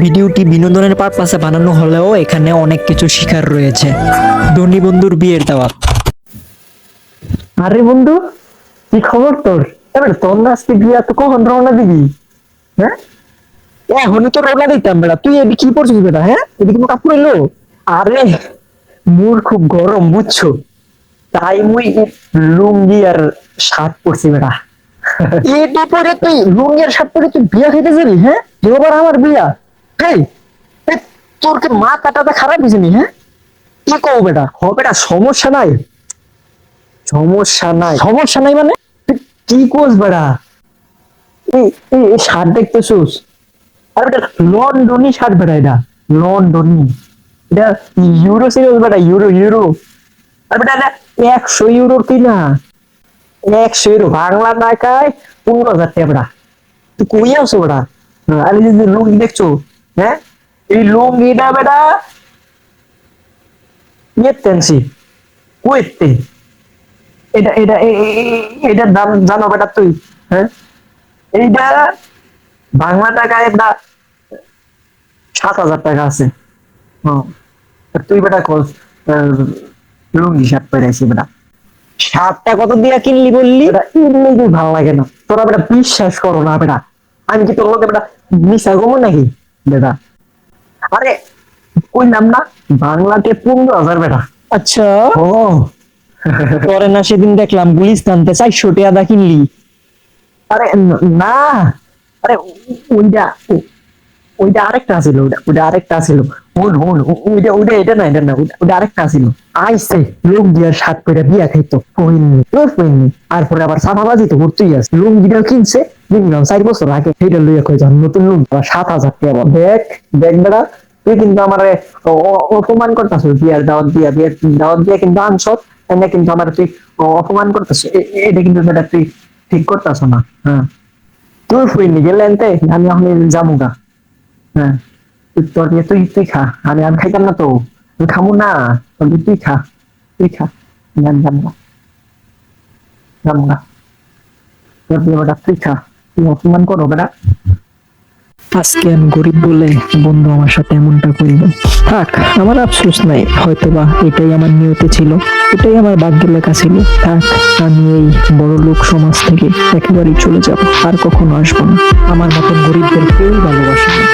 ভিডিওটি বিনোদনের পারপাসে বানানো হলেও এখানে অনেক কিছু শিখার রয়েছে। ধনী বন্ধুর বিয়ের দাওয়াত। আরে বন্ধু, কি খবর তোর? এবার তোর না আজকে বিয়া, তো কখন রওনা দিবি? হ্যাঁ, এখনই তো রওনা দিতাম বেটা। তুই এদিকে কি পড়ছিস বেটা? হ্যাঁ, এদিকে কোনো কাপড় এলো? আরে মোর খুব গরম বুঝছো, তাই মুই লুঙ্গি আর শার্ট পরছি বেটা। এটা পরে তুই লুঙ্গি আর শার্ট পরে তুই বিয়া খেতে যাবি? হ্যাঁ, এবার আমার বিয়া। হেই, এই তোর কি মাথাটা খারাপ হয়েছে নি? হ্যাঁ, কি কও বেটা? হ বেটা, সমস্যা নাই, সমস্যা নাই। সমস্যা নাই মানে? তুই কি কোস বেড়া? এই এই এই শার্ট দেখতেছোস? আর বেটা লন্ডনী শার্ট বেটা, এটা লন্ডনী। এটা ইউরো সিরিজ বেটা, ইউরো ইউরো। আর বেটা এটা 100 ইউরোর কিনা। 100 ইউরো বাংলা টাকায় 15,000 টাকা বেটা। তুই কই আছো বেটা? আর এই যে লুঙ্গি দেখছো, হ্যাঁ, এই লুঙ্গিটা বেটা ইয়েতেনছি কুয়েতে। এটা এটা এটার দাম জানো বেটা তুই? হ্যাঁ, এইটা বাংলা টাকায় একটা 7,000 টাকা আছে। হ্যাঁ, আর তুই বেটা খোঁজ লুঙ্গি শার্ট পরে আছি বেটা। শার্টটা কত দিয়া কিনলি বললি? বেটা এমনি ভালো লাগে না, তোরা বেটা বিশ্বাস করো না বেটা। আমি কি তোর লোকে বেটা মিশা গমো নাকি বেটা? আরে কইলাম না, বাংলাতে 15,000 বেটা। আচ্ছা, ও পরে না সেদিন দেখলাম গুলিস্তানতে 400 টাকা দা কিনলি। আরে না, আরে ওইটা ওইটা আরেকটা ছিল, ওইটা ওইটা আরেকটা ছিল। হুন হুন, ওইটা ওইটা এটা না, এটা না, ওইটা আরেকটা ছিল। আইসে লুঙ্গি আর শার্ট পরে বিয়া খাইতো, কইনি তোর কইনি। আর পরে আবার সাদাবাজি তো করতেই আছে। লুঙ্গিটা কিনছে মিনিমাম 4 বছর আগে, সেইটা লইয়া কই যখন নতুন লুঙ্গি আবার 7,000 টাকা। দেখ দেখ বেড়া, তুই কিন্তু আমার অপমান করতেছ। বিয়ার দাওয়াত দিয়া, বিয়ার দাওয়াত দিয়া কিন্তু আনছত, এনে কিন্তু আমার তুই অপমান করতেছ। এটা কিন্তু বেটা তুই ঠিক করতেছ না। হ্যাঁ, তুই ফুইনি গেলেন তে, আমি এখন যাবো গা। হ্যাঁ, তোর দিয়ে তুই তুই খা, আমি আমি খাইতাম না তো। তুই খাবো না, তোর দিয়ে তুই খা, তুই খা। আমি যাবো না, যাবো না। তোর দিয়ে বেটা তুই খা, তুই অপমান করো বেটা। আজকে আমি গরিব বলে বন্ধু আমার সাথে এমনটা করবে। থাক, আমার আফসোস নাই, হয়তোবা এটাই আমার নিয়তি ছিল, এটাই আমার ভাগ্যের লেখা ছিল। থাক, আমি এই বড় লোক সমাজ থেকে একেবারেই চলে যাব, আর কখনো আসবো না। আমার মতন গরিবদের কেউ ভালোবাসে না।